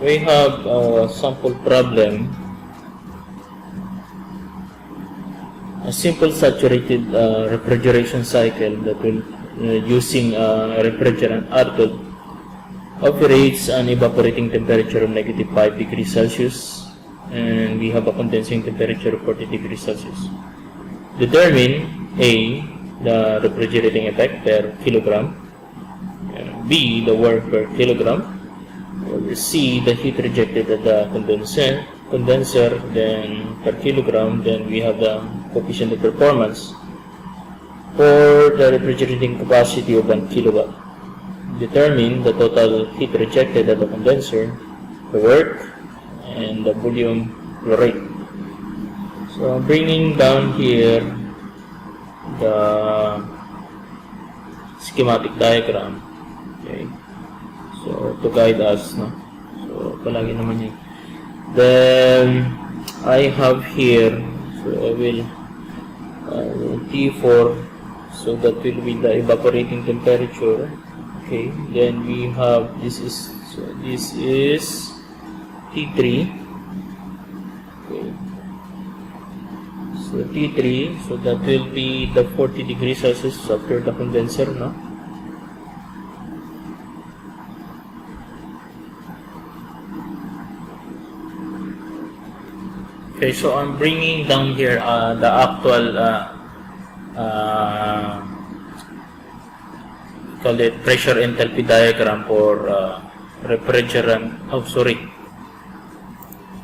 we have a sample problem. A simple saturated refrigeration cycle that will using refrigerant R12 operates an evaporating temperature of -5 degrees Celsius, and we have a condensing temperature of 40 degrees Celsius. Determine A, the refrigerating effect per kilogram, B, the work per kilogram, C, the heat rejected at the condenser, then per kilogram, then we have the coefficient of performance for the refrigerating capacity of 1 kilowatt. Determine the total heat rejected at the condenser, the work, and the volume flow rate. So I'm bringing down here the schematic diagram, okay, so to guide us, no? So palagi naman yun. Then I have here, so I will T4, so that will be the evaporating temperature. Okay, then we have this is T3. Okay, so T3, so that will be the 40 degrees Celsius after the condenser, no? Okay, so I'm bringing down here the actual call it pressure enthalpy diagram for refrigerant. Oh, sorry.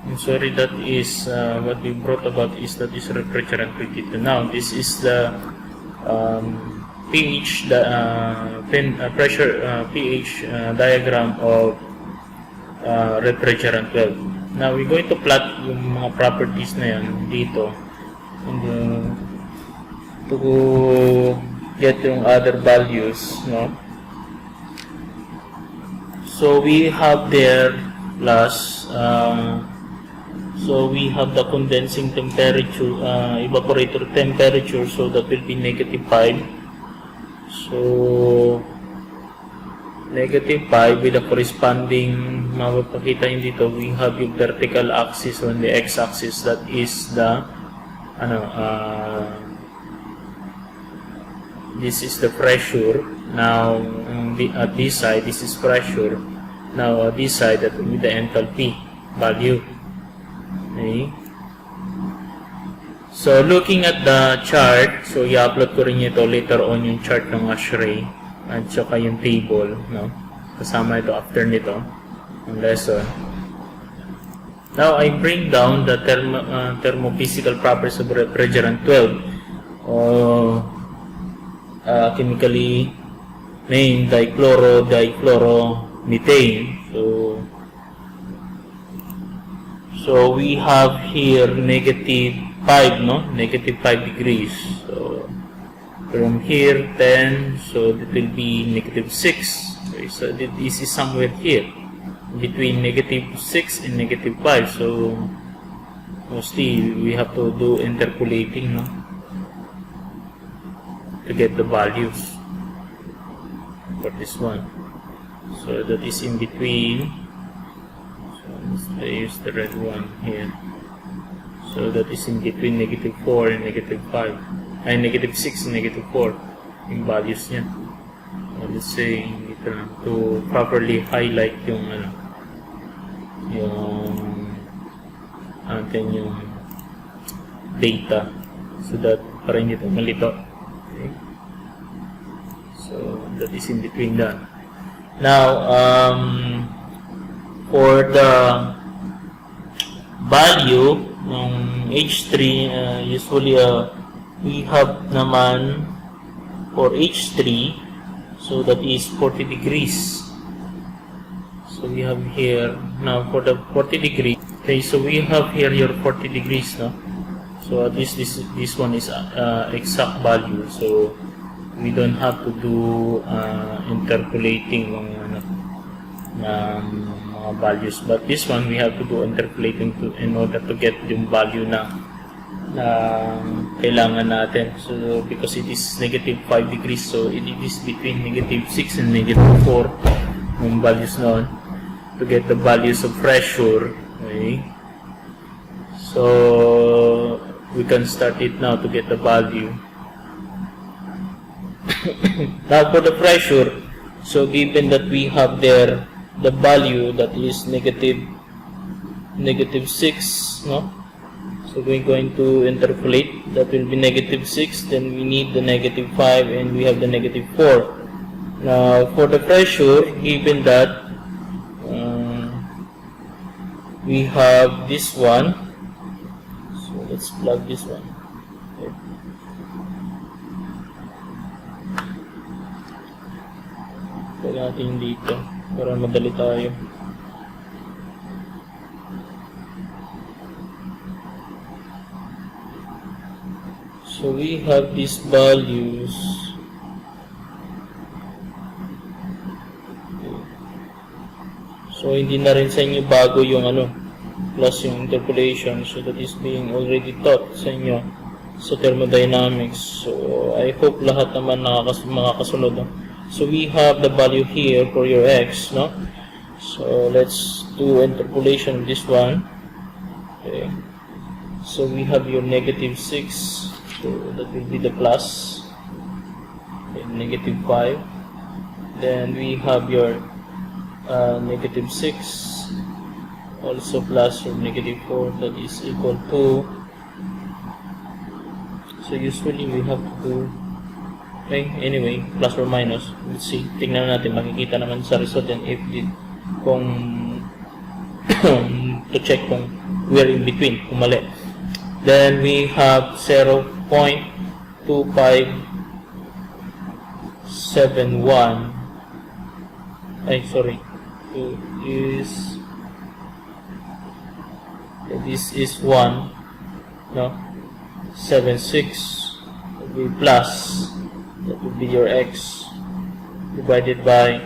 I'm sorry, that is what we brought about is that is refrigerant 22. Now this is the pH, the pressure pH diagram of refrigerant 12. Now we're going to plot yung mga properties na yan dito, and to get yung other values, no? So we have there plus so we have the condensing temperature, evaporator temperature, so that will be -5. So -5 with the corresponding, mapapakita yun dito, we have yung vertical axis on the x-axis, that is the this is the pressure. Now at this side, this is pressure. Now at this side, that will be the enthalpy value. Okay. So looking at the chart, so i-upload ko rin ito later on yung chart ng ASHRAE at saka yung table, no? Kasama ito after nito ang lesson. Now I bring down the thermophysical properties of refrigerant 12, chemically named dichloromethane. So we have here -5, no? -5 degrees. So from here 10, so it will be -6. Okay, so this is somewhere here between -6 and -5. So mostly we have to do interpolating, no, to get the values for this one. So that is in between. So I use the red one here. So that is in between -4 and -5. Ay, -6 and -4 yung values niya. Let's say ito na, to properly highlight yung yung data, so that para hindi ito malito. Okay. So that is in between that. Now for the value ng H3, usually we have naman for H3, so that is 40 degrees. So we have here, now for the 40 degrees, okay, so we have here your 40 degrees, no? So at least this one is exact value, so we don't have to do interpolating ng mga values, but this one we have to do interpolating in order to get yung value na kailangan natin. So because it is -5 degrees, so it is between -6 and -4 yung values noon. To to get the values of pressure. Okay. So we can start it now to get the value. Now for the pressure, so given that we have there the value that is negative 6, no? So we're going to interpolate, that will be negative 6, then we need the negative 5, and we have the negative 4. Now for the pressure, given that we have this one, so let's plug this one. Okay. Plug natin dito para madali tayo. So we have these values. So hindi na rin sa inyo bago yung plus yung interpolation. So that is being already taught sa inyo sa thermodynamics. So I hope lahat naman makakasunod. No? So we have the value here for your x, no? So let's do interpolation of this one. Okay. So we have your negative 6. So that will be the plus. Okay, negative 5. Then we have your negative 6, also plus your negative 4, that is equal to, so usually we have to do, okay, anyway, plus or minus, let's see, tingnan natin, makikita naman sa result yan if kung to check kung we're in between, kung mali. Then we have 0.2571, this is 1, no, 76 will be plus, that will be your x, divided by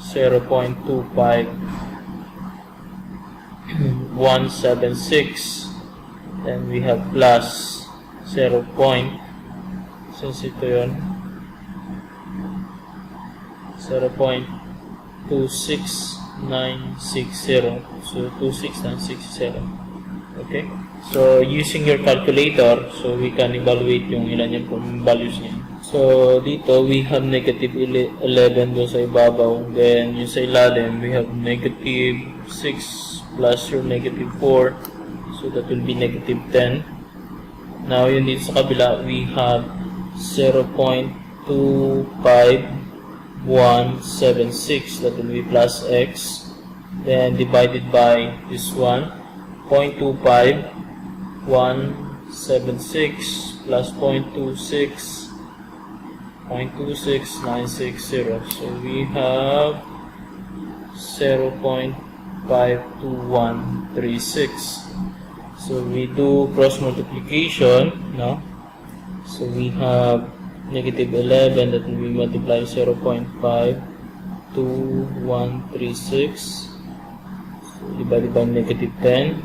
0.25176, then we have plus 0. Since ito yun 0.26960, so 26967. Okay, so using your calculator, so we can evaluate yung ilan yung values niya. So dito we have negative 11 doon sa ibabaw, then yung sa ilalim we have negative 6 plus your negative 4, so that will be negative 10. Now yun dito sa kabila we have 0.25176, that will be plus x, then divided by this one, 0.25176 plus 0.26960. So we have 0.52136. So we do cross multiplication, no? So we have negative 11, that will be multiplied 0.52136, so divided by negative 10,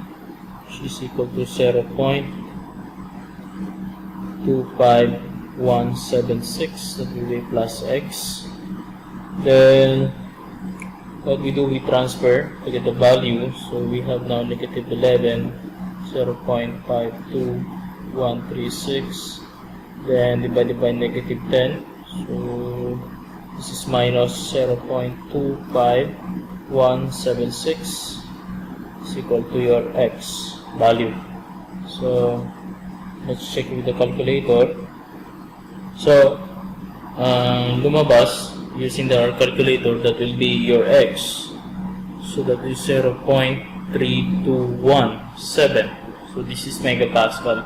which is equal to 0.25176, that will be plus x. Then what we do, we transfer to get the value. So we have now negative 11, 0.52136, then divided by negative 10, so this is minus 0.25176 is equal to your x value. So let's check with the calculator. So lumabas using the calculator, that will be your x, so that is 0.3217. So this is megapascal.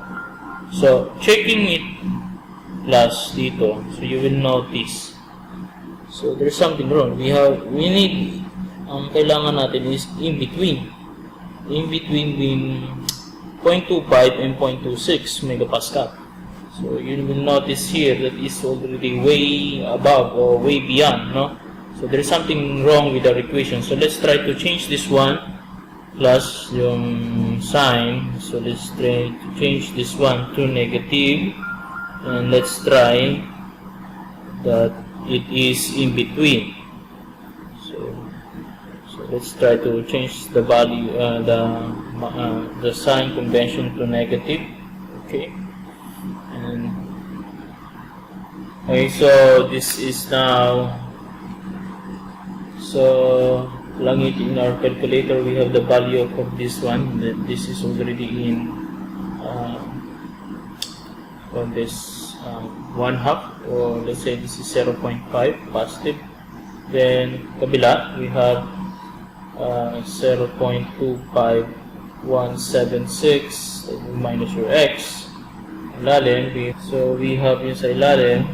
So checking it plus dito, so you will notice, so there's something wrong. We need, ang kailangan natin is in between between 0.25 and 0.26 megapascal. So you will notice here that is already way above or way beyond, no? So there's something wrong with our equation. So let's try to change this one plus yung sign. So let's try to change this one to negative, and let's try that it is in between. So let's try to change the value, the sign convention to negative. Okay. And okay, so this is now, so plug it in our calculator. We have the value of this one. This is already in on this 1/2, or let's say this is 0.5 positive. Then kabila we have 0.25176 minus your x. Ilalim, so we have yung sa ilalim,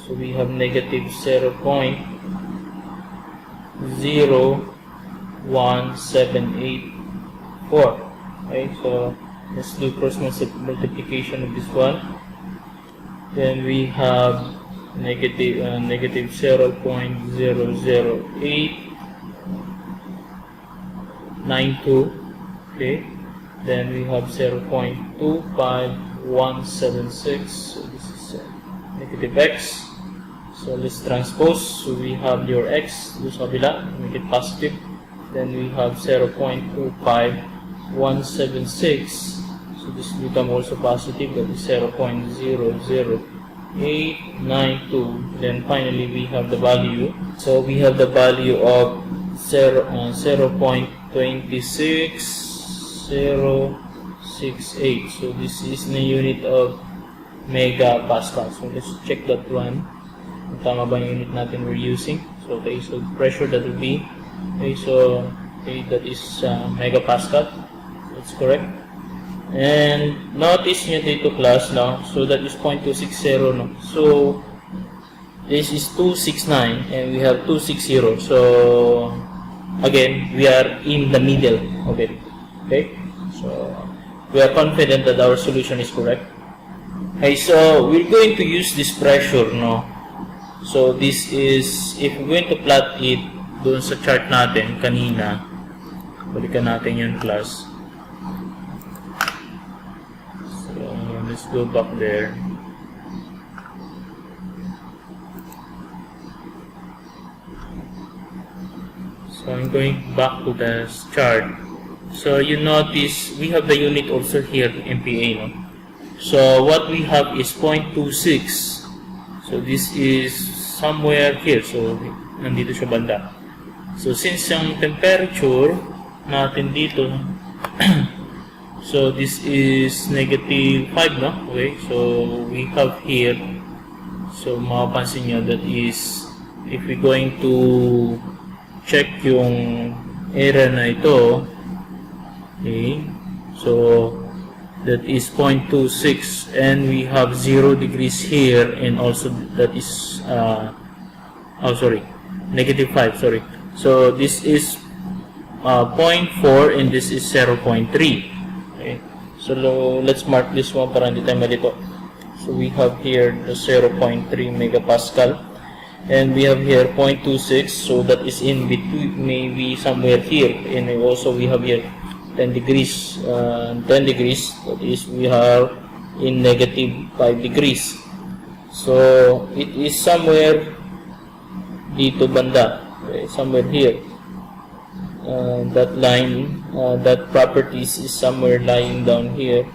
so we have negative 0.01784. Okay, so let's do cross multiplication of this one. Then we have negative 0.00892. Okay, then we have 0.25176. So this is negative x. So let's transpose. So we have your x, do sa kabila, make it positive. Then we have 0.25176. So this become also positive, that is 0.00892. Then finally we have the value. So we have the value of 0.26068. So this is the unit of megapascal. So let's check that one. Tama ba yung unit natin we're using? So okay, so pressure, that will be, okay, so okay, that is megapascal. That's correct. And notice nyo dito class now, so that is 0.260, no? So this is 269 and we have 260. So again, we are in the middle of it. Okay, so we are confident that our solution is correct. Okay, so we're going to use this pressure, no? So this is, if we're going to plot it doon sa chart natin kanina, balikan natin yung class. So let's go back there. So I'm going back to the chart. So you notice we have the unit also here, MPa, no? So what we have is 0.26. So this is somewhere here. So nandito siya banda. So since yung temperature natin dito, so this is negative 5, no? Okay, so we have here, so mapapansin nyo, that is, if we're going to check yung area na ito, okay, so that is 0.26, and we have 0 degrees here, and also that is negative 5, sorry. So this is 0.4 and this is 0.3. Okay, so let's mark this one para hindi tayo malito. So we have here the 0.3 megapascal, and we have here 0.26, so that is in between, maybe somewhere here, and also we have here 10 degrees, that is, we are in negative 5 degrees. So it is somewhere dito banda, okay, somewhere here. That line, that properties is somewhere lying down here.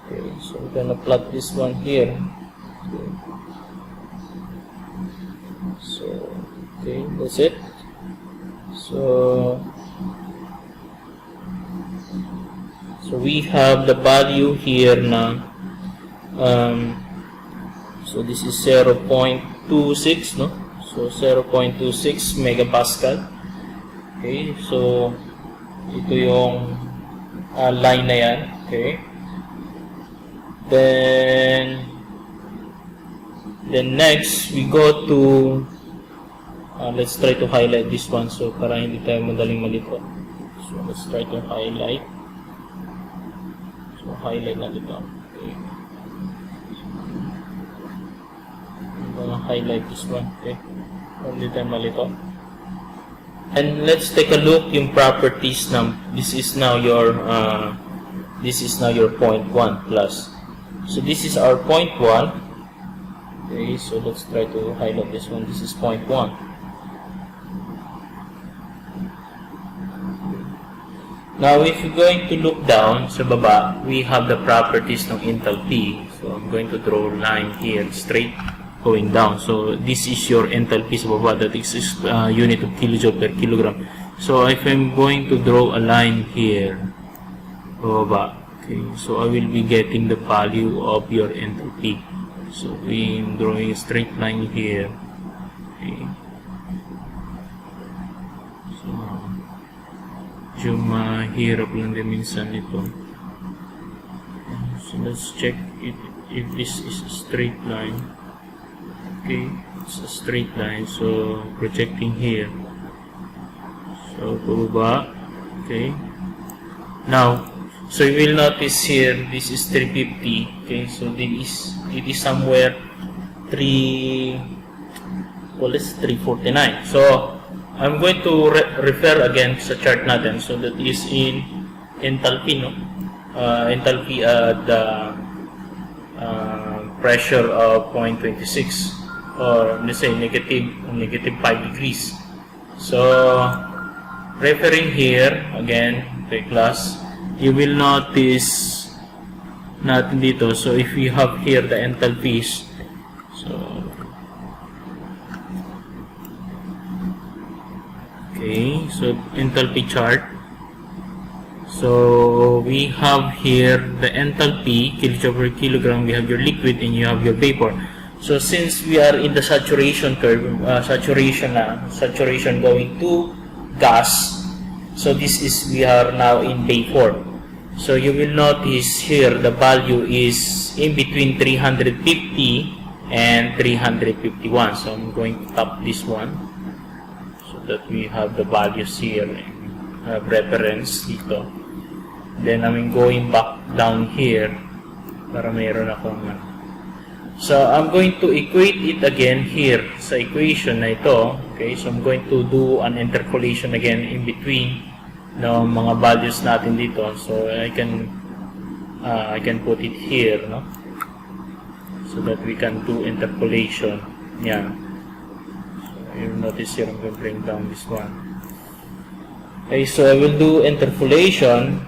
Okay, so we're gonna plot this one here. Okay. So okay, that's it. So we have the value here na, so this is 0.26, no? So 0.26 megapascal. Okay, so ito yung line na yan. Okay, then next we go to, let's try to highlight this one, so para hindi tayo madaling malito. So let's try to highlight. So highlight natin ito. Okay, I'm gonna highlight this one. Okay, hindi tayo malito. And let's take a look yung properties ng, this is now your point 1 plus. So this is our point 1. Okay, so let's try to highlight this one. This is point 1. Now, if you're going to look down sa baba, we have the properties ng enthalpy. So, I'm going to draw a line here, straight going down. So, this is your enthalpy sa baba, that is unit of kilojoule per kilogram. So, if I'm going to draw a line here, baba, okay, so I will be getting the value of your enthalpy. So, I'm drawing a straight line here. Okay. So, medyo mahirap lang din minsan ito. So, let's check if this is a straight line. Okay, it's a straight line. So, projecting here. So, baba. Okay. Now, so you will notice here, this is 350. Okay, so it is somewhere 349. So, I'm going to refer again sa chart natin. So, that is in enthalpy, no? Enthalpy at the pressure of 0.26, or let's say negative 5 degrees. So, referring here again, okay, class, you will notice natin dito. So, if we have here the enthalpies, so, okay, so enthalpy chart. So, we have here the enthalpy, kilojoule per kilogram, we have your liquid and you have your vapor. So, since we are in the saturation curve, saturation going to gas, so this is, we are now in vapor. So, you will notice here the value is in between 350 and 351. So, I'm going to tap this one so that we have the values here, reference dito. Then, I'm going back down here para mayroon akong so, I'm going to equate it again here sa equation na ito. Okay, so I'm going to do an interpolation again in between no mga values natin dito. So, I can put it here, no? So that we can do interpolation. Yeah. So, you'll notice here I'm going to bring down this one. Okay, so I will do interpolation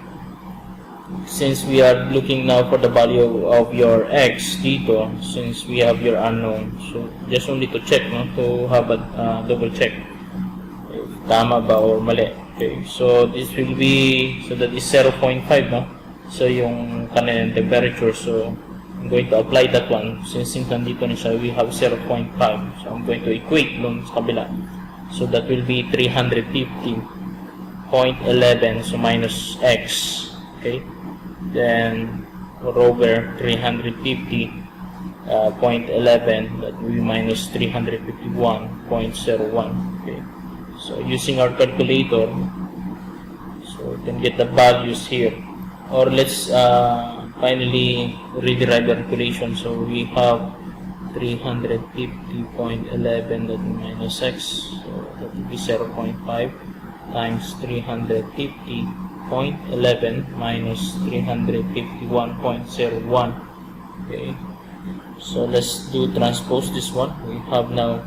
since we are looking now for the value of your x dito, since we have your unknown. So, just only to check, no? To have a double check if tama ba or mali. Okay, so this will be, so that is 0.5, no? So, yung kanilang temperature. So, I'm going to apply that one. Since nandito na siya, we have 0.5. So, I'm going to equate nung sa kabila. So, that will be 350.11, so minus x. Okay? Then, over 350.11, that will be minus 351.01. Okay? So, using our calculator, so we can get the values here. Or let's finally rederive the calculation. So, we have 350.11, that will be minus x. So, that will be 0.5 times 350.11 minus 351.01. Okay, so let's do transpose this one. We have now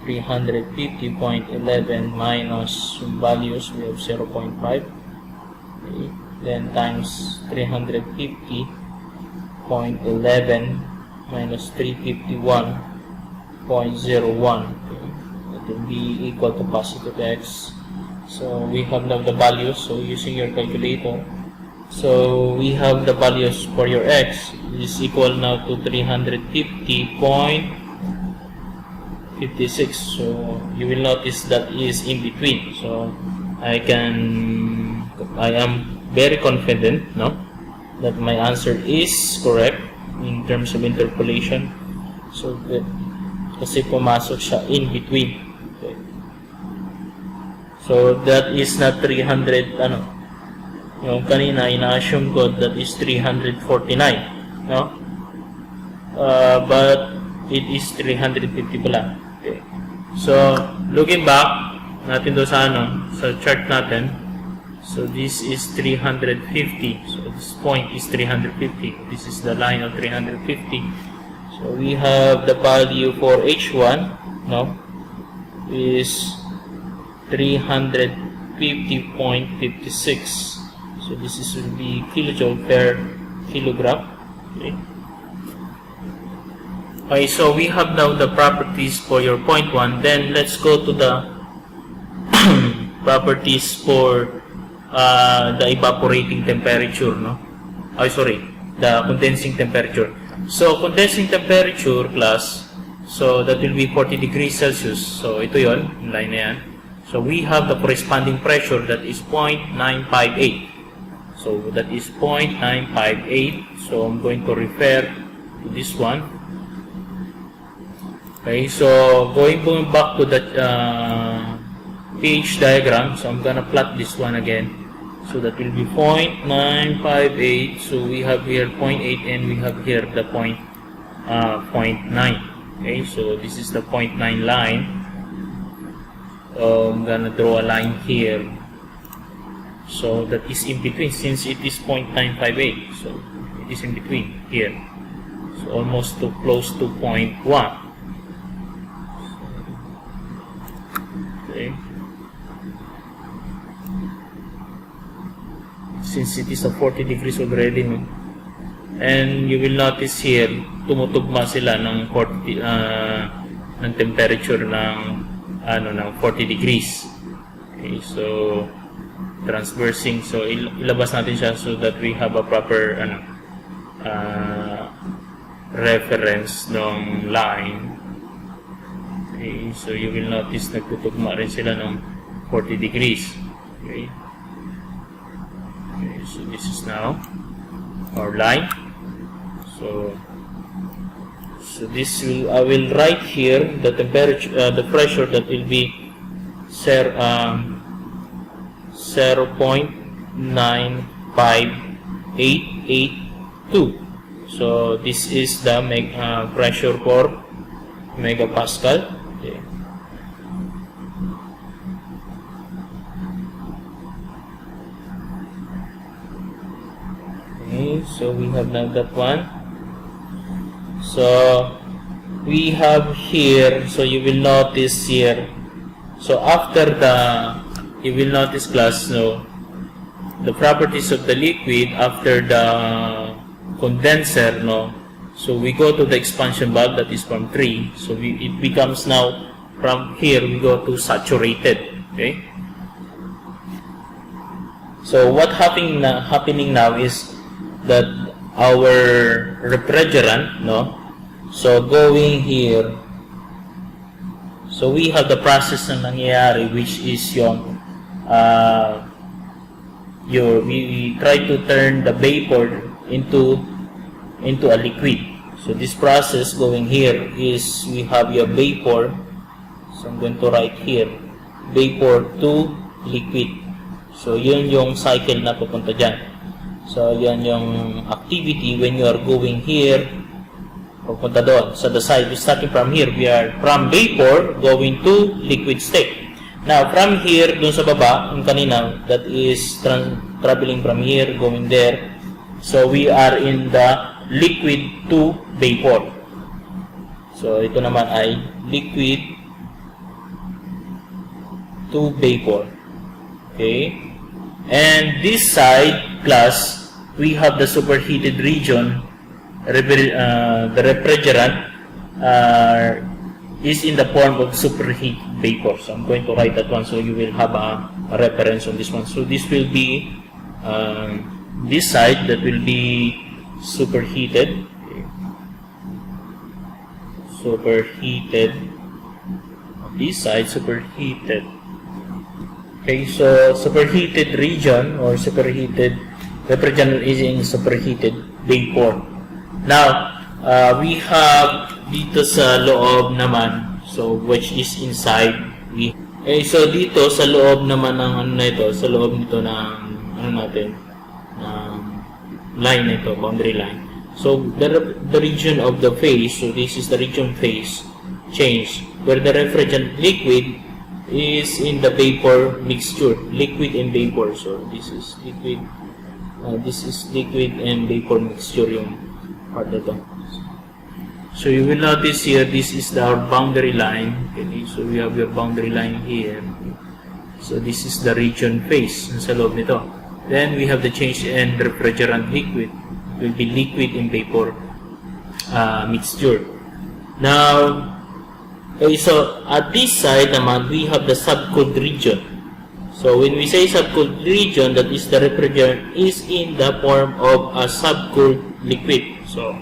350.11 minus some values, we have 0.5. Okay, then times 350.11 minus 351.01. Okay, that will be equal to positive x. So, we have now the values. So, using your calculator. So, we have the values for your x is equal now to 350.56. So, you will notice that is in between. So, I am very confident, no, that my answer is correct in terms of interpolation. So, kasi pumasok siya in between. Okay. So, that is not 300, yung kanina, ina-assume ko that is 349, no? But, it is 350 pala. Okay. So, looking back, natin doon sa sa chart natin, so this is 350, so this point is 350, this is the line of 350. So, we have the value for H1, no, is 350.56. So this is will be kilojoule per kilogram. Okay. Okay, so we have now the properties for your point 1. Then let's go to the properties for the evaporating temperature, no? The condensing temperature. So condensing temperature class, so that will be 40 degrees Celsius. So ito yon, yung line na yan. So we have the corresponding pressure that is 0.958. So that is 0.958. So I'm going to refer to this one. Okay, so going back to the pH diagram, so I'm gonna plot this one again. So that will be 0.958. So we have here 0.8 and we have here the 0.9. Okay, so this is the 0.9 line. So I'm gonna draw a line here. So that is in between, since it is 0.958. So it is in between here. So almost too close to 0.1. Okay. Since it is a 40 degrees already, no? And you will notice here, tumutugma sila ng 40 ng temperature ng ng 40 degrees. Okay, so transversing, so ilabas natin siya so that we have a proper reference ng line. Okay, so you will notice nagtutugma rin sila ng 40 degrees. Okay. Okay, so this is now our line. So this will, I will write here the temperature, the pressure that will be 0.95882. So this is the pressure for megapascal. Okay. Okay, so we have now that one. So we have here, so you will notice here, so after you will notice class, no, the properties of the liquid after the condenser, no. So we go to the expansion valve, that is from 3. So it becomes now, from here we go to saturated. Okay. So what happening now is that our refrigerant, no. So going here, so we have the process na nangyayari, which is yung we try to turn the vapor into a liquid. So this process going here is we have your vapor. So I'm going to write here vapor to liquid. So yun yung cycle na pupunta dyan. So yan yung activity when you are going here, pupunta doon. So the side, starting from here, we are from vapor going to liquid state. Now from here, dun sa baba, yung kanina, that is traveling from here, going there. So we are in the liquid to vapor. So ito naman ay liquid to vapor. Okay? And this side class, we have the superheated region. The refrigerant is in the form of superheat vapor. So I'm going to write that one so you will have a reference on this one. So this will be this side, that will be superheated. Okay. Superheated. This side, superheated. Okay, so superheated region or superheated refrigerant is in superheated vapor. Now, we have dito sa loob naman, so which is inside. Okay, so dito sa loob naman ng ano na ito, sa loob nito ng ano natin, line nito, boundary line. So the region of the phase, so this is the region phase change, where the refrigerant liquid is in the vapor mixture, liquid and vapor. So this is liquid and vapor mixture yung part na to. So you will notice here, this is our boundary line. Okay, so we have your boundary line here. So this is the region phase sa loob nito. Then we have the change in refrigerant liquid. It will be liquid in vapor mixture. Now, okay, so at this side naman, we have the subcooled region. So when we say subcooled region, that is the refrigerant is in the form of a subcooled liquid. So,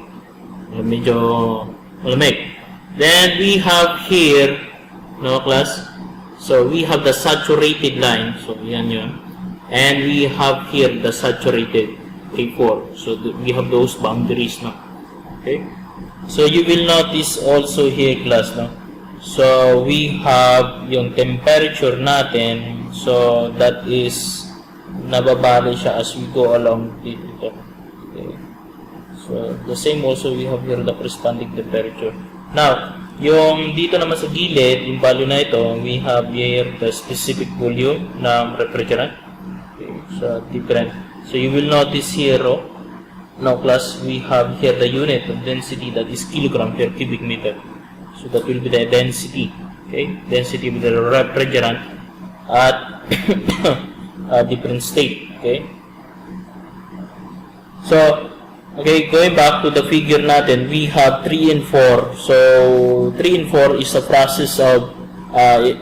medyo malamig. Then we have here, no class? So we have the saturated line. So yan yun. And we have here the saturated A4. So we have those boundaries, no? Okay. So you will notice also here, class, no? So we have yung temperature natin. So that is nababali siya as we go along dito. Okay. So the same also we have here the corresponding temperature. Now, yung dito naman sa gilid, yung value na ito, we have here the specific volume ng refrigerant. Okay, so different. So you will notice here, now class, we have here the unit of density that is kilogram per cubic meter. So that will be the density. Okay, density of the refrigerant at a different state. Okay. So, okay, going back to the figure natin, we have 3 and 4. So, 3 and 4 is a process of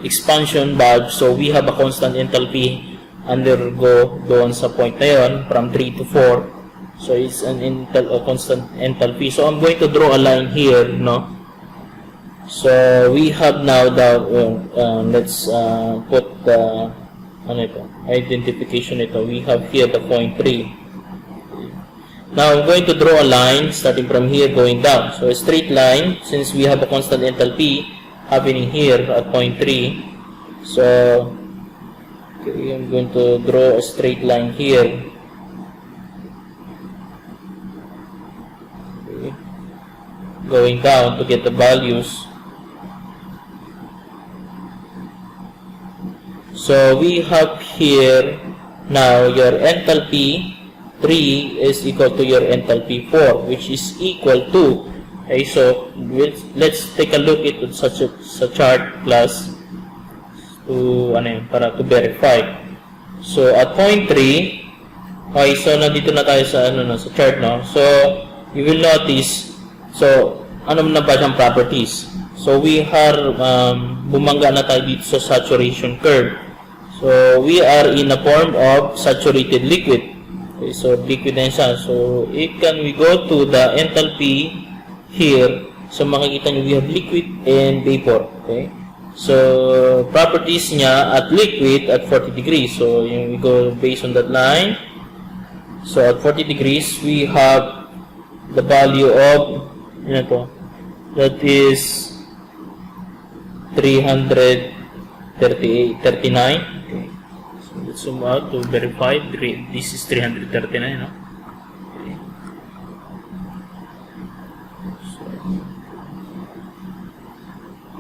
expansion valve. So, we have a constant enthalpy undergo doon sa point na yun, from 3 to 4. So, it's a constant enthalpy. So, I'm going to draw a line here, no? So, we have now the, let's put the, identification ito. We have here the point 3. Now, I'm going to draw a line starting from here going down. So, a straight line, since we have a constant enthalpy happening here at point 3. So, okay, I'm going to draw a straight line here. Okay. Going down to get the values. So, we have here now your enthalpy 3 is equal to your enthalpy 4, which is equal to, okay, so let's take a look at such a chart class to, para to verify. So, at point 3, okay, so nandito na tayo sa, sa chart, no? So, you will notice, so, ano na ba siyang properties? So, we are, bumangga na tayo dito sa saturation curve. So, we are in a form of saturated liquid. Okay, so liquid na siya. So, can we go to the enthalpy here? So, makikita nyo, we have liquid and vapor. Okay? So, properties niya at liquid at 40 degrees. So, we go based on that line. So, at 40 degrees, we have the value of, that is 339. Okay. Let's zoom out to verify. This is 339, no? Okay. So,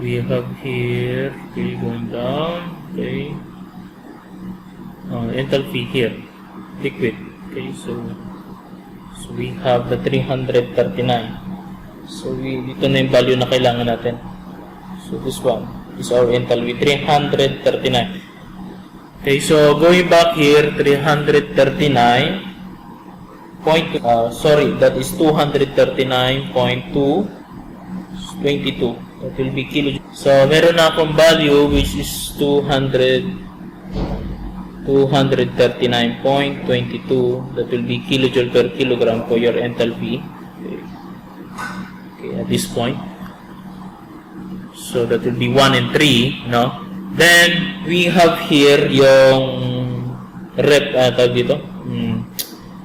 we have here, okay, going down, okay. Enthalpy here, liquid. Okay, so we have the 339. So, dito na yung value na kailangan natin. So, this one is our enthalpy, 339. Okay, so going back here, 339. That is 239.222. That will be kilo. So, meron na akong value which is 239.22. That will be kilojoule per kilogram for your enthalpy. Okay, at this point. So, that will be 1 and 3, no? Then, we have here yung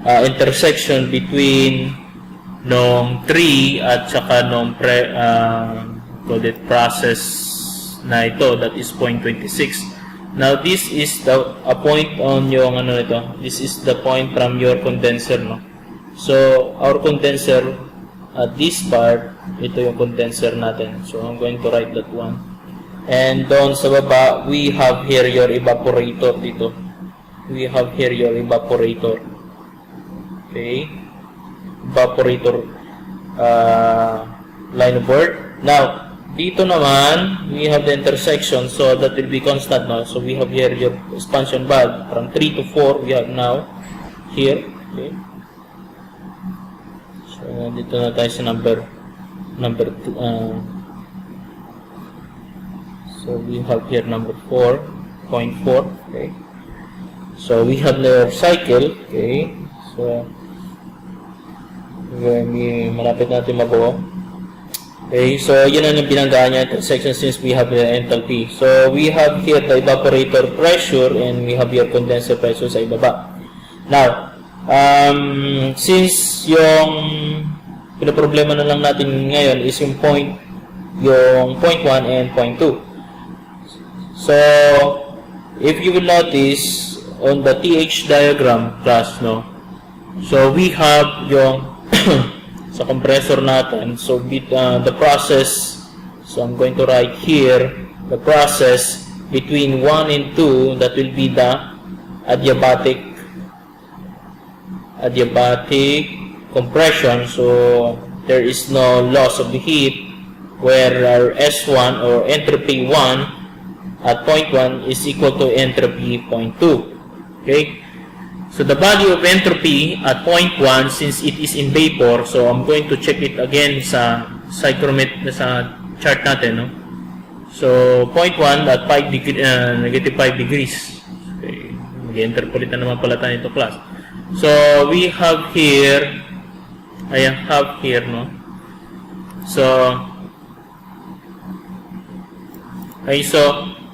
intersection between nung 3 at saka nung process na ito, that is 0.26. Now, this is a point on yung this is the point from your condenser, no? So, our condenser at this part, ito yung condenser natin. So, I'm going to write that one. And doon sa baba, we have here your evaporator dito. We have here your evaporator. Okay. Evaporator line of work. Now, dito naman, we have the intersection. So, that will be constant, no? So, we have here your expansion valve. From 3 to 4, we have now here. Okay. So, dito na tayo sa number 2. So, we have here number 4.4. Okay. So, we have the cycle. Okay. So, malapit natin mabuo. Okay, so yun ang binanggaan niya section since we have the enthalpy. So we have here the evaporator pressure and we have here condenser pressure sa ibaba. Now, since yung pinaproblema na lang natin ngayon is yung point 1 and point 2. So, if you will notice on the TH diagram class, no? So we have yung sa compressor natin, so the process, so I'm going to write here the process between 1 and 2, that will be the adiabatic compression. So there is no loss of the heat, where our S1 or entropy 1 at point 1 is equal to entropy point 2. Okay. So the value of entropy at point 1, since it is in vapor, so I'm going to check it again sa psychrometer sa chart natin, no? So point 1 at negative 5 degrees. Okay. Mag-interpolate na naman pala tayo ito, class. So we have here, no? So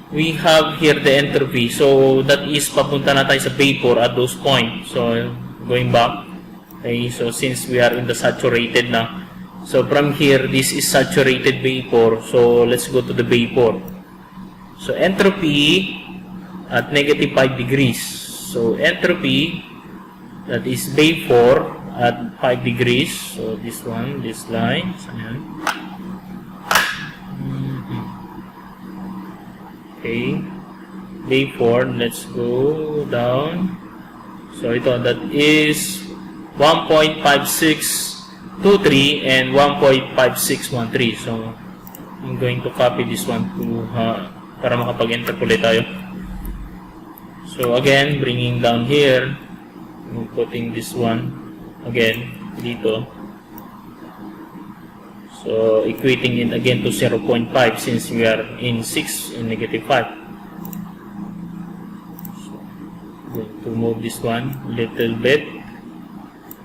we have here the entropy. So that is papunta na tayo sa vapor at those points. So going back. Okay, so since we are in the saturated na. So from here, this is saturated vapor. So let's go to the vapor. So entropy at negative 5 degrees. So entropy, that is vapor at 5 degrees. So this one, this line. So, ayan. Okay, vapor, let's go down. So ito, that is 1.5623 and 1.5613. So I'm going to copy this one to para makapag-interpolate tayo. So again, bringing down here, putting this one again dito. So, equating it again to 0.5 since we are in 6 in negative 5. So, going to move this one a little bit.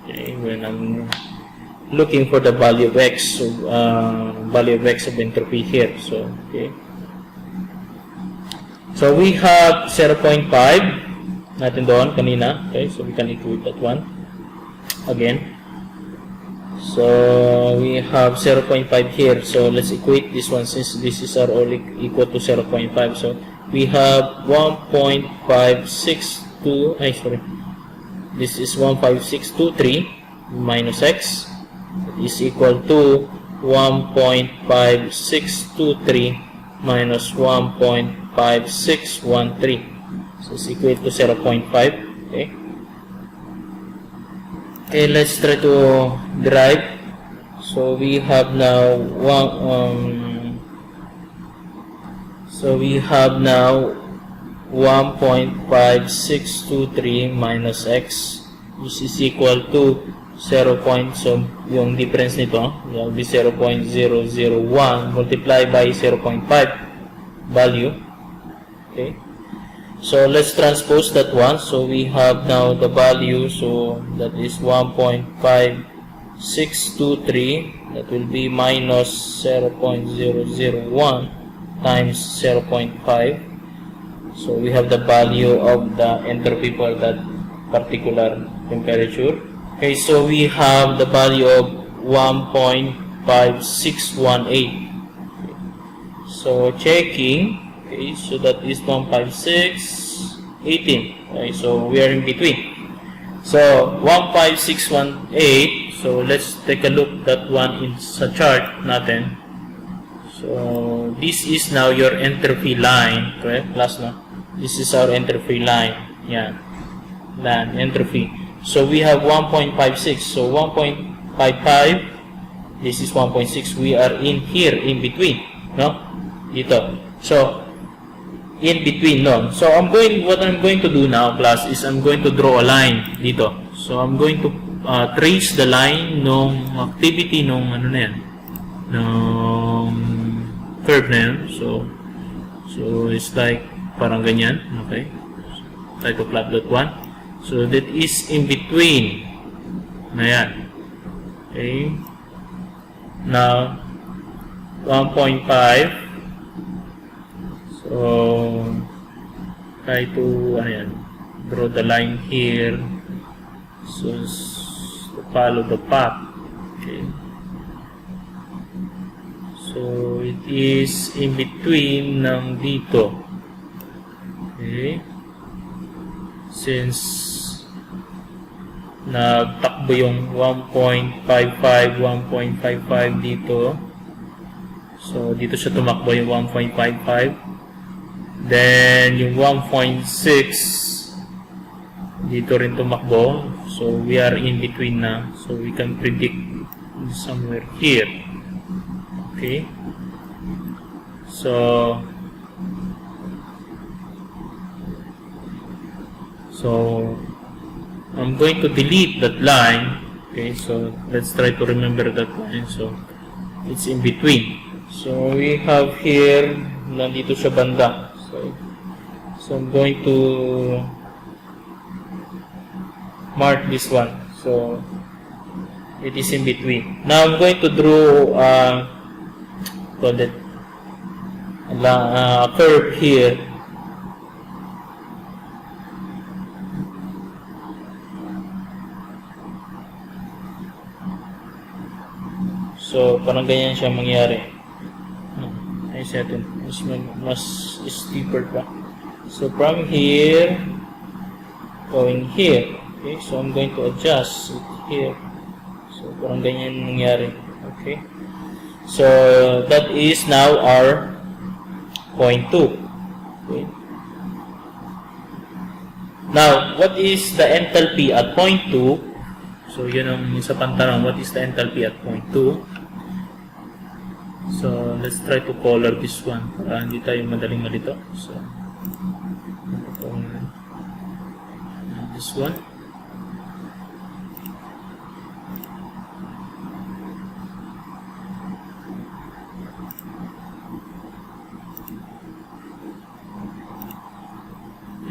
Okay, when I'm looking for the value of x, so, value of x of entropy here. So, okay. So, we have 0.5 natin doon kanina. Okay, so we can equate that one again. So we have 0.5 here. So let's equate this one since this is our all equal to 0.5. So we have 1.562. This is 15623 minus x is equal to 1.5623 minus 1.5613. So it's equal to 0.5. Okay. Okay, let's try to derive. So we have now 1.5623 minus x, which is equal to 0. So yung difference nito will be 0.001 multiplied by 0.5 value. Okay. So let's transpose that one. So we have now the value. So that is 1.5623. That will be minus 0.001 times 0.5. So we have the value of the entropy for that particular temperature. Okay, so we have the value of 1.5618. So checking. Okay, so that is 15618. Okay, so we are in between. So 15618. So let's take a look that one in sa chart natin. So this is now your entropy line. Okay, plus na. This is our entropy line. Yan. Yan, entropy. So we have 1.56. So 1.55. This is 1.6. We are in here in between, no? Dito. So in between, no? So, what I'm going to do now, class, is I'm going to draw a line dito. So, I'm going to trace the line nung activity nung ano na yan, nung curve na yan. So it's like parang ganyan, okay? So, try to plot that one. So, that is in between na yan. Okay? Now, 1.5. So, try to, draw the line here. So, to follow the path. Okay. So, it is in between ng dito. Okay. Since nagtakbo yung 1.55 dito. So, dito siya tumakbo yung 1.55. Then, yung 1.6 dito rin tumakbo. So, we are in between na. So, we can predict somewhere here. Okay. So, I'm going to delete that line. Okay, so let's try to remember that line. So, it's in between. So, we have here, nandito siya banda. So I'm going to mark this one. So, it is in between. Now, I'm going to draw a curve here. So, parang ganyan siya mangyari. Ayos natin. Mas steeper pa. So, from here, going here. Okay, so I'm going to adjust it here. So, parang ganyan nangyari. Okay. So, that is now our point 2. Okay. Now, what is the enthalpy at point 2? So, yun ang isa pang tanong. What is the enthalpy at point 2? So, let's try to color this one para hindi tayo madaling malito. So, this one.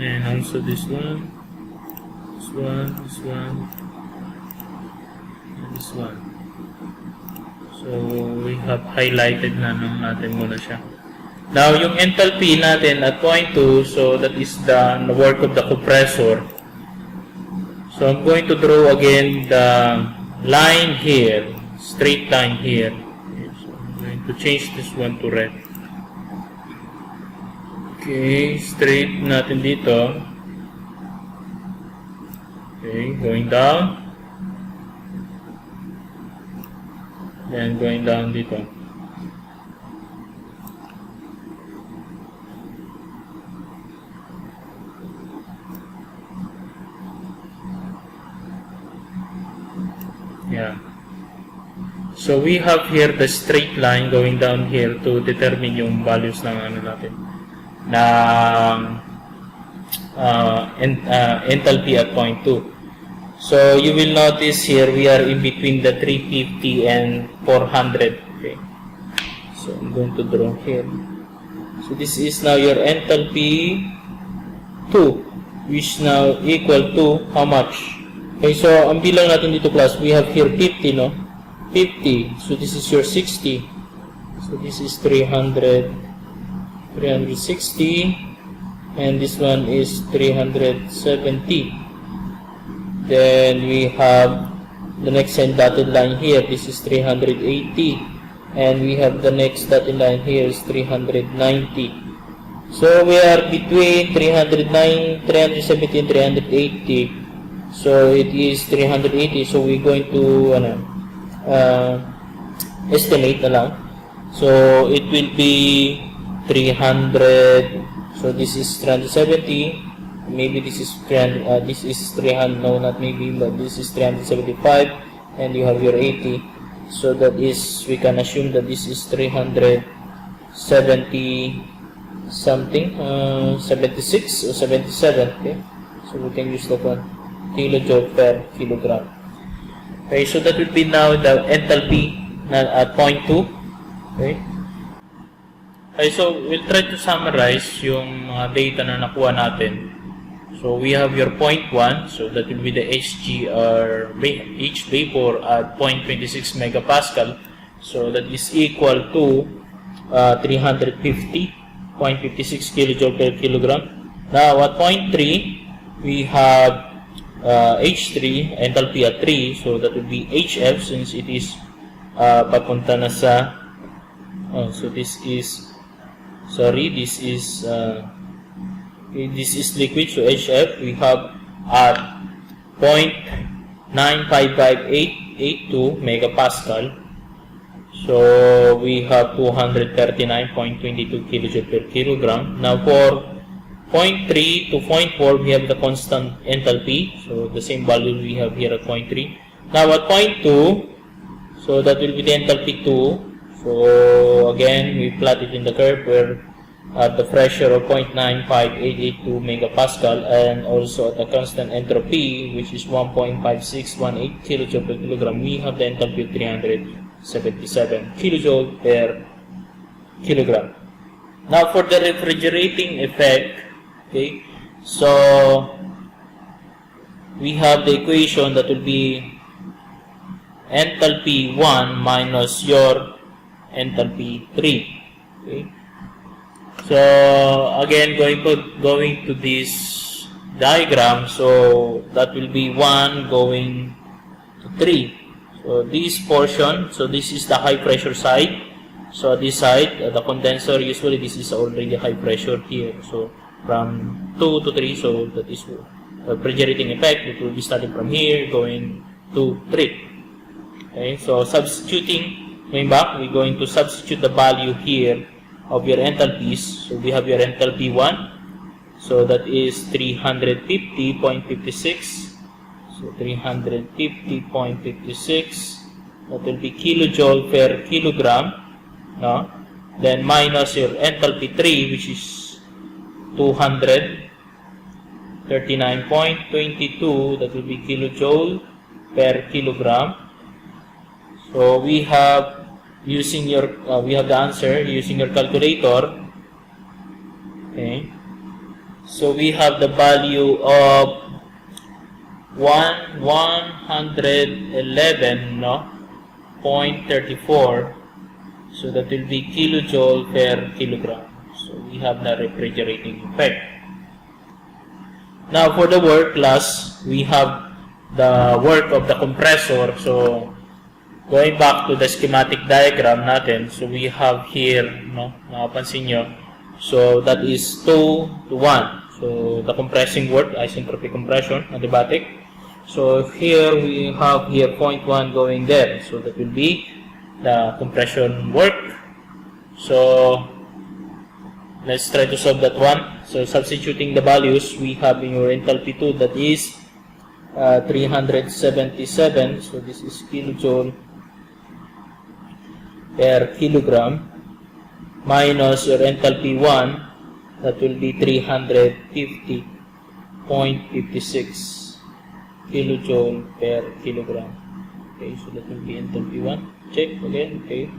And also this one, this one, this one, and this one. So, we have highlighted na natin muna siya. Now, yung enthalpy natin at point 2, so that is the work of the compressor. So, I'm going to draw again the line here, straight line here. Okay, so, I'm going to change this one to red. Okay, straight natin dito. Okay, going down. Then going down dito. Yeah. So we have here the straight line going down here to determine yung values ng ano natin. Enthalpy at point 2. So, you will notice here we are in between the 350 and 400. Okay. So, I'm going to draw here. So, this is now your enthalpy 2, which now equal to how much? Okay, so, ang bilang natin dito class, we have here 50, no? 50. So, this is your 60. So, this is 360. And this one is 370. Then we have the next dotted line here. This is 380. And we have the next dotted line here is 390. So we are between 370 and 380. So it is 380. So we're going to estimate na lang. So it will be 300. So this is 370. Maybe this is 300, this is 300, no, not maybe, but this is 375, and you have your 80. So that is, we can assume that this is 370 something, 76 or 77, okay? So we can use that one, kilojoule per kilogram. Okay, so that will be now the enthalpy at point 2, okay? Okay, so we'll try to summarize yung data na nakuha natin. So we have your point 1, so that will be the HGR, H vapor at 0.26 megapascal. So that is equal to 350.56 kilojoule per kilogram. Now at point 3, we have H3, enthalpy at 3, so that will be HF since it is papunta na sa, so this is, sorry, this is liquid, so HF we have at 0.955882 megapascal. So we have 239.22 kilojoule per kilogram. Now for point 3 to point 4, we have the constant enthalpy. So the same value we have here at point 3. Now at point 2, so that will be the enthalpy 2. So again, we plot it in the curve where at the pressure of 0.95882 megapascal and also at the constant entropy, which is 1.5618 kilojoule per kilogram, we have the enthalpy of 377 kilojoule per kilogram. Now for the refrigerating effect, okay, so we have the equation that will be enthalpy 1 minus your enthalpy 3. Okay. So again, going to this diagram, so that will be 1 going to 3. So this portion, so this is the high pressure side. So this side, the condenser, usually this is already high pressure here. So from 2 to 3, so that is refrigerating effect. It will be starting from here, going to 3. Okay, so substituting, going back, we're going to substitute the value here of your enthalpies. So we have your enthalpy 1. So that is 350.56. So 350.56. That will be kilojoule per kilogram. No? Then minus your enthalpy 3, which is 239.22. That will be kilojoule per kilogram. So we have using your we have the answer using your calculator. Okay, so we have the value of 111, no, 0.34. So that will be kilojoule per kilogram. So we have the refrigerating effect. Now for the work class, we have the work of the compressor. So going back to the schematic diagram natin, so we have here, no, napansin nyo, so that is 2 to 1. So the compressing work, isentropic compression, adiabatic. So here we have here 0.1 going there. So that will be the compression work. So let's try to solve that one. So substituting the values, we have in your enthalpy 2, that is 377. So this is kilojoule per kilogram minus your enthalpy 1, that will be 350.56 kilojoule per kilogram. Okay, so that will be enthalpy 1. Check again. Okay,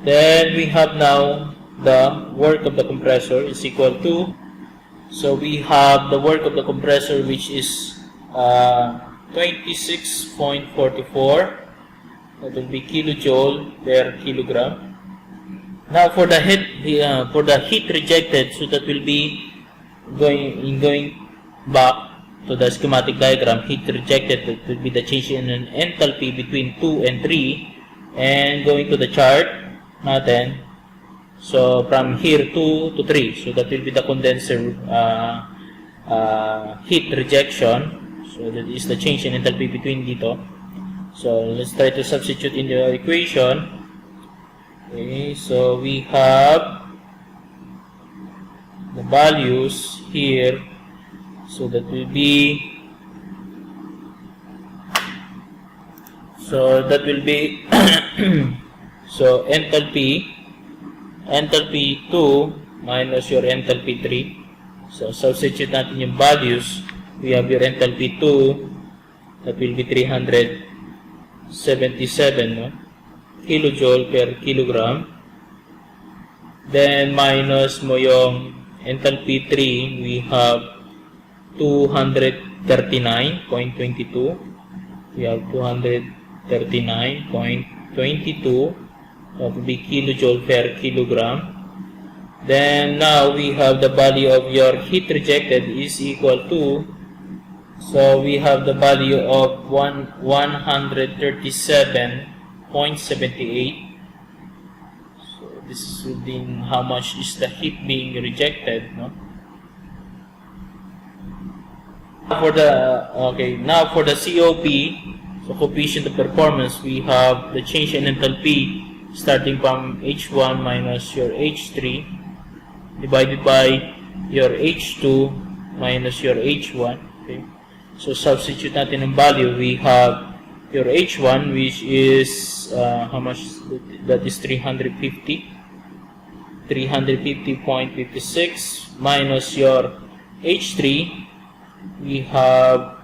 then we have now the work of the compressor is equal to, so we have the work of the compressor, which is 26.44. That will be kilojoule per kilogram. Now for the heat rejected, so that will be going back to the schematic diagram. Heat rejected, that will be the change in an enthalpy between 2 and 3, and going to the chart natin. So from here 2 to 3, so that will be the condenser heat rejection. So that is the change in enthalpy between dito. So let's try to substitute in the equation. Okay, so we have the values here. So that will be, so so enthalpy 2 minus your enthalpy 3. So, substitute natin yung values. We have your enthalpy 2, that will be 377, no? Kilojoule per kilogram. Then, minus mo yung enthalpy 3, we have 239.22. We have 239.22. That will be kilojoule per kilogram. Then now we have the value of your heat rejected is equal to, so we have the value of 137.78. So this is within how much is the heat being rejected, no? For the now for the COP, so coefficient of performance, we have the change in enthalpy starting from H1 minus your H3 divided by your H2 minus your H1. Okay, so substitute natin ng value. We have your H1, which is how much? That is 350.56 minus your H3. We have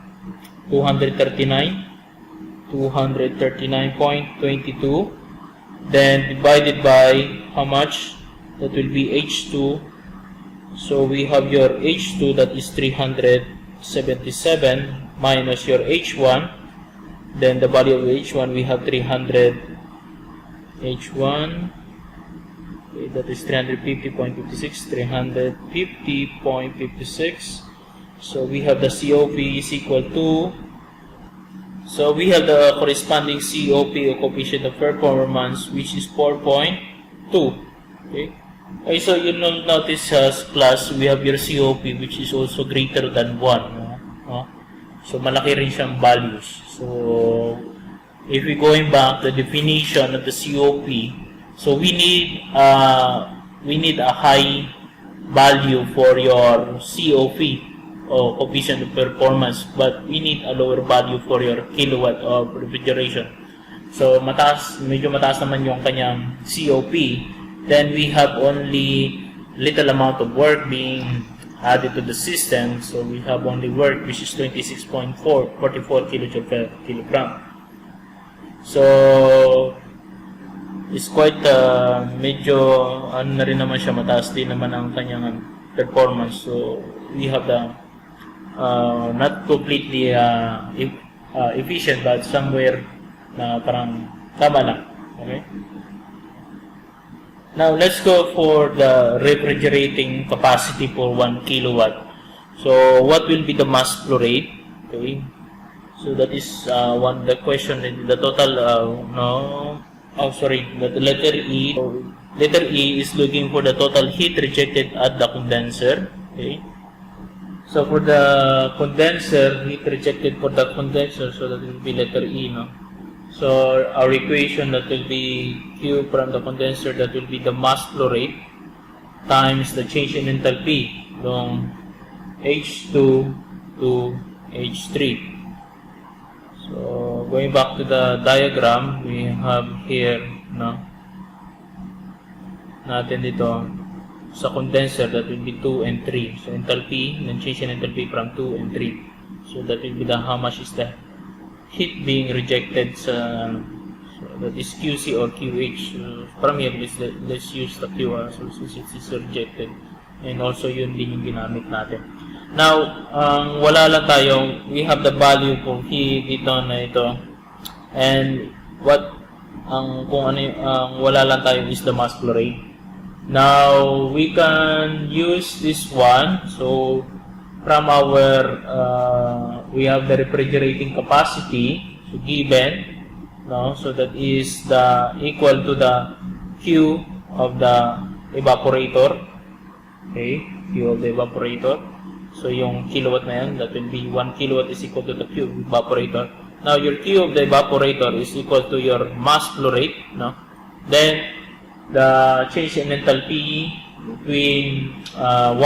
239.22, then divided by how much? That will be H2. So we have your H2, that is 377 minus your H1. Then the value of H1, we have 300 H1. Okay, that is 350.56, 350.56. So we have the COP is equal to, so we have the corresponding COP or coefficient of performance, which is 4.2. Okay. Okay, so you will notice as class, we have your COP which is also greater than 1. No? So malaki rin siyang values. So if we going back to the definition of the COP, so we need a high value for your COP o coefficient of performance, but we need a lower value for your kilowatt of refrigeration. So medyo mataas naman yung kanyang COP. Then we have only little amount of work being added to the system. So we have only work which is 26.44 kilojoule per kilogram. So it's quite medyo ano na rin naman siya, mataas din naman ang kanyang performance. So we have the not completely efficient, but somewhere na parang tama lang. Okay? Now let's go for the refrigerating capacity for 1 kilowatt. So what will be the mass flow rate? Okay. So that is the question. The total the letter E. Letter E is looking for the total heat rejected at the condenser. Okay. So for the condenser, heat rejected for the condenser, so that will be letter E, no? So our equation, that will be Q from the condenser, that will be the mass flow rate times the change in enthalpy from H2 to H3. So going back to the diagram, we have here, no, natin dito sa condenser, that will be 2 and 3. So enthalpy, then change in enthalpy from 2 and 3. So that will be the how much is the heat being rejected sa, so that is QC or QH. From here, let's use the Q, so since it is rejected, and also yun din yung ginamit natin. Now, wala lang tayo, we have the value kung heat dito na ito, and what kung ano wala lang tayo is the mass flow rate. Now we can use this one. So from our we have the refrigerating capacity, so given, no, so that is the equal to the Q of the evaporator. Okay, Q of the evaporator. So yung kilowatt na yan, that will be 1 kilowatt is equal to the Q of the evaporator. Now your Q of the evaporator is equal to your mass flow rate, no? Then the change in enthalpy between 1,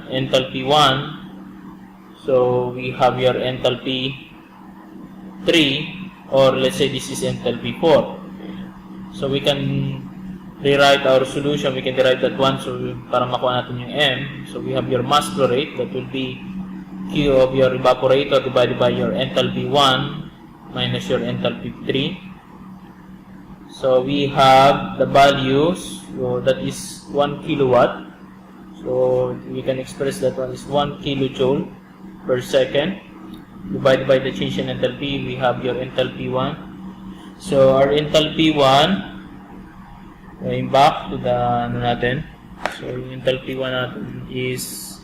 enthalpy 1. So we have your enthalpy 3, or let's say this is enthalpy 4. So we can rewrite our solution, we can derive that one. So para makuha natin yung M, so we have your mass flow rate, that will be Q of your evaporator divided by your enthalpy 1 minus your enthalpy 3. So we have the values, so that is 1 kilowatt. So we can express that one is 1 kilojoule per second divided by the change in enthalpy. We have your enthalpy 1. So our enthalpy 1, going back to the natin. So yung enthalpy 1 natin is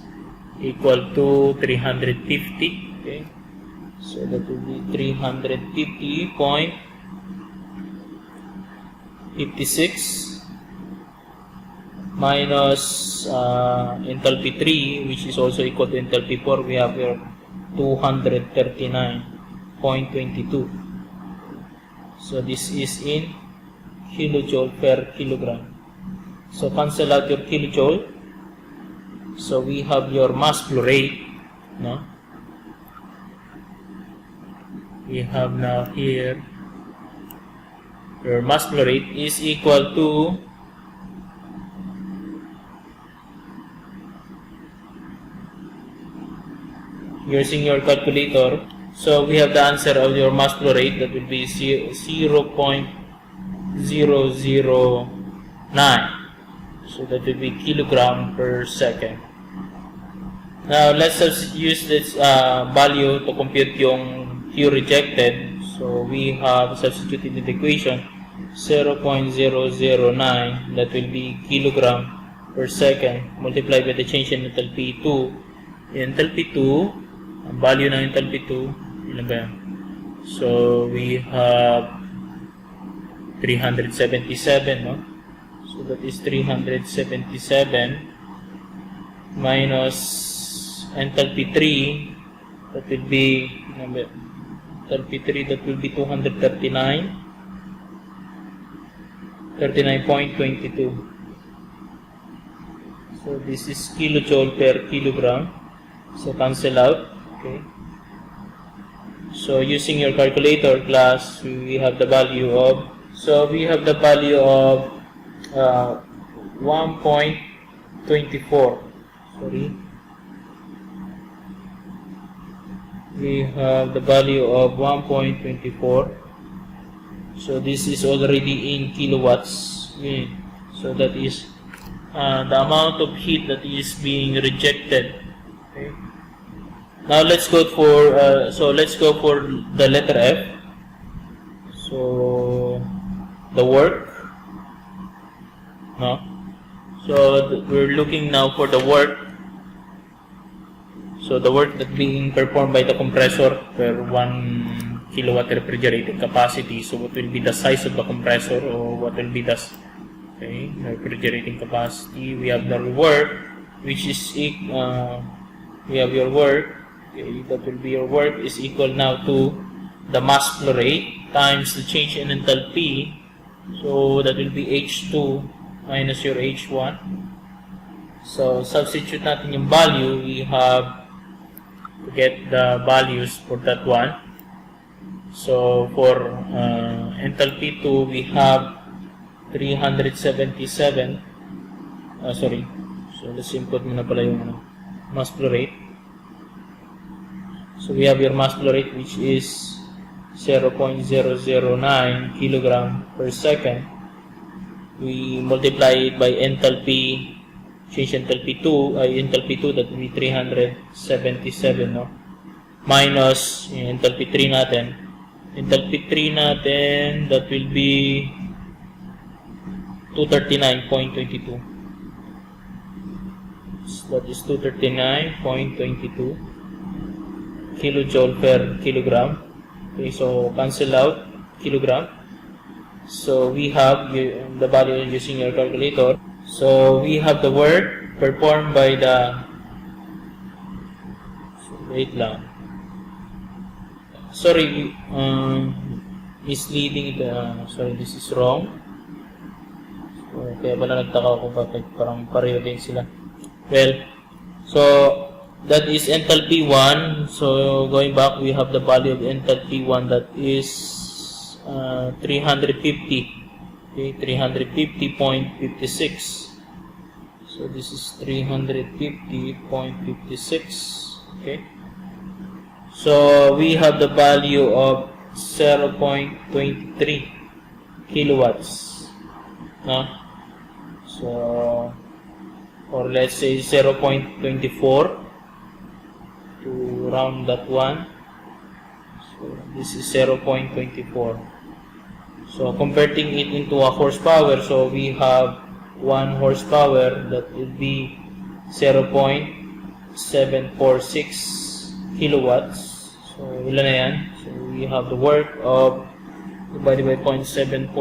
equal to 350. Okay. So that will be 350.56 minus enthalpy 3, which is also equal to enthalpy 4. We have here 239.22. So this is in kilojoule per kilogram. So cancel out your kilojoule. So we have your mass flow rate, no? We have now here your mass flow rate is equal to using your calculator. So we have the answer of your mass flow rate, that will be 0.009. So that will be kilogram per second. Now let's just use this value to compute yung Q rejected. So we have substituted in the equation 0.009, that will be kilogram per second, multiplied by the change in enthalpy 2. In enthalpy 2, ang value ng enthalpy 2, ilan ba yan? So we have 377, no? So that is 377 minus enthalpy 3, that will be, enthalpy 3, that will be 39.22. So this is kilojoule per kilogram. So cancel out. Okay. So using your calculator class, we have the value of, uh, 1.24. Sorry. We have the value of 1.24. So this is already in kilowatts. Okay. So that is the amount of heat that is being rejected. Okay. Now let's go for the letter F. So the work, no? So we're looking now for the work. So the work that being performed by the compressor per 1 kilowatt refrigerating capacity. So what will be the size of the compressor, or what will be the refrigerating capacity? We have the work, which is we have your work. Okay, that will be your work is equal now to the mass flow rate times the change in enthalpy. So that will be H2 minus your H1. So substitute natin yung value. We have to get the values for that one. So for enthalpy 2, we have 377. Sorry. So let's input muna pala yung mass flow rate. So we have your mass flow rate, which is 0.009 kilogram per second. We multiply it by enthalpy, change enthalpy 2, enthalpy 2, that will be 377, no? Minus enthalpy 3 natin. Enthalpy 3 natin, that will be 239.22. That is 239.22 kilojoule per kilogram. Okay, so cancel out kilogram. So we have the value using your calculator. So we have the work performed by the, wait lang. Sorry, misleading it. Sorry, this is wrong. So, kaya pala nagtaka ako bakit parang pareho din sila. Well, so that is enthalpy 1. So going back, we have the value of enthalpy 1, that is 350. Okay, 350.56. So this is 350.56. Okay. So we have the value of 0.23 kilowatts. No? So, or let's say 0.24 to round that one. So this is 0.24. So converting it into a horsepower, so we have 1 horsepower, that will be 0.746 kilowatts. So ilan na yan? So we have the work of divided by 0.746.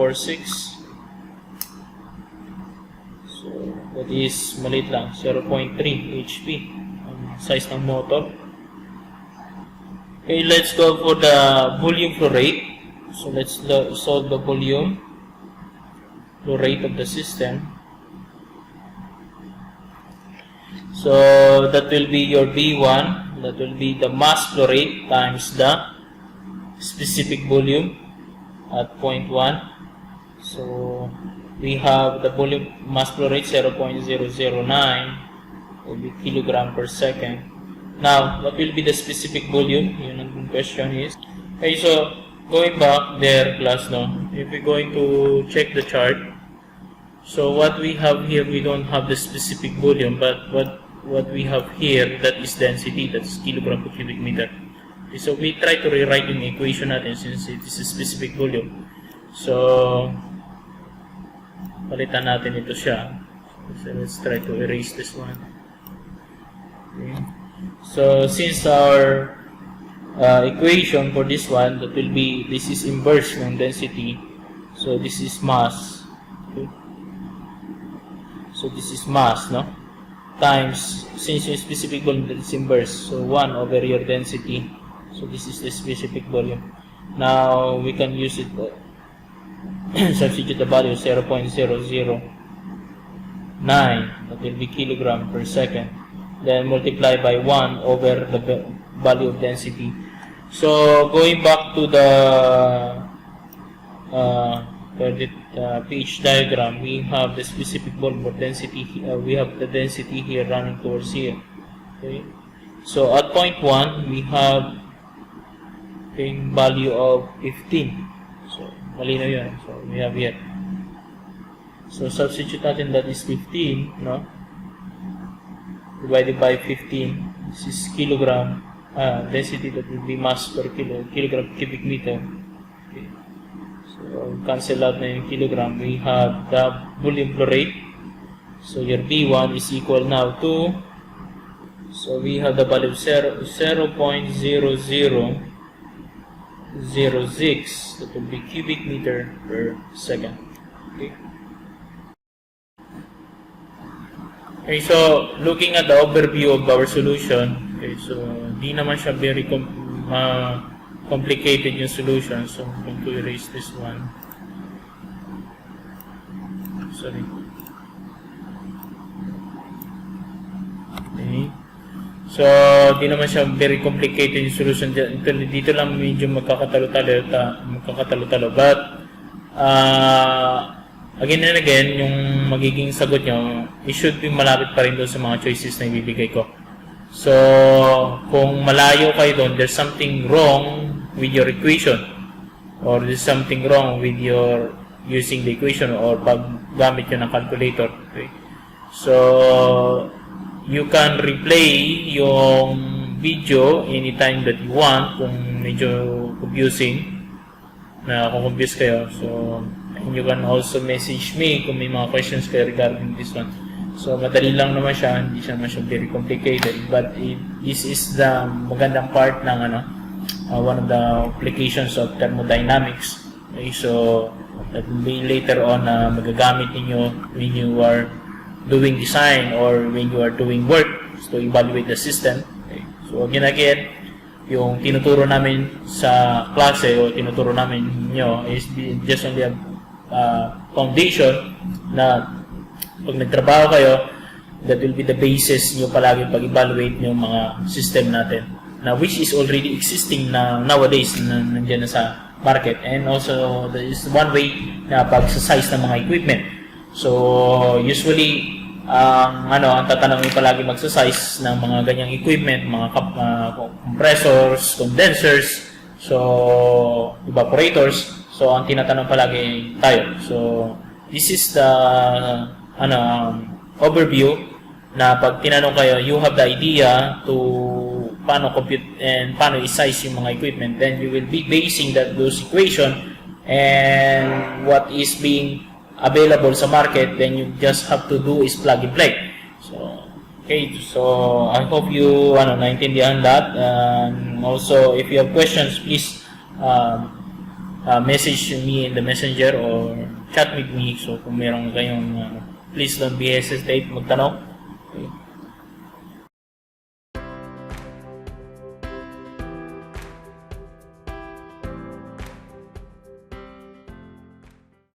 So that is maliit lang, 0.3 HP ang size ng motor. Okay, let's go for the volume flow rate. So let's solve the volume flow rate of the system. So that will be your V1, that will be the mass flow rate times the specific volume at 0.1. So we have the volume mass flow rate 0.009 will be kilogram per second. Now, what will be the specific volume? Yun ang question is. Okay, so going back there, class, no? If we're going to check the chart, so what we have here, we don't have the specific volume, but what we have here, that is density, that's kilogram per cubic meter. Okay, so we try to rewrite yung equation natin since it is a specific volume. So palitan natin ito siya. So let's try to erase this one. Okay. So since our equation for this one, that will be, this is inverse ng density, so this is mass. Okay. So this is mass, no? Times, since yung specific volume, that is inverse, so 1 over your density. So this is the specific volume. Now we can use it, substitute the value 0.009, that will be kilogram per second, then multiply by 1 over the value of density. So going back to the pH diagram, we have the specific volume of density. We have the density here running towards here. Okay. So at point 1, we have a value of 15. So malinaw yun. So we have here. So substitute natin, that is 15, no? Divided by 15. This is kilogram. Density, that will be mass per kilogram cubic meter. Okay. So cancel out na yung kilogram. We have the volume flow rate. So your V1 is equal now to, so we have the value of 0.0006, that will be cubic meter per second. Okay. Okay, so looking at the overview of our solution, okay, so di naman siya very complicated yung solution. So I'm going to erase this one. Sorry. Okay. So di naman siya very complicated yung solution. Dito lang medyo magkakatalo-talo. But again and again, yung magiging sagot nyo, it should be malapit pa rin doon sa mga choices na ibibigay ko. So, kung malayo kayo doon, there's something wrong with your equation, or there's something wrong with your using the equation, or paggamit nyo ng calculator. Okay? So, you can replay yung video anytime that you want kung medyo confusing, na confuse kayo. So, and you can also message me kung may mga questions kayo regarding this one. So, madali lang naman siya, hindi siya naman siya very complicated, but this is the magandang part ng one of the applications of thermodynamics. Okay, so that will be later on magagamit ninyo when you are doing design or when you are doing work to evaluate the system. Okay, so again, yung tinuturo namin sa klase o tinuturo namin nyo is just only a foundation na pag nagtrabaho kayo, that will be the basis nyo palagi pag-evaluate nyo mga system natin, na which is already existing na nowadays, na nandiyan na sa market. And also, there is one way na pag-size ng mga equipment. So, usually, ang tatanungin palagi magsa-size ng mga ganyang equipment, mga compressors, condensers, so evaporators. So, ang tinatanong palagi tayo. So, this is the overview na pag tinanong kayo, you have the idea to paano compute and paano i-size yung mga equipment. Then, you will be basing those equation and what is being available sa market, then you just have to do is plug and play. So, okay, so I hope you naintindihan that. And also, if you have questions, please message me in the messenger or chat with me. So, kung meron kayong, please don't be hesitate magtanong.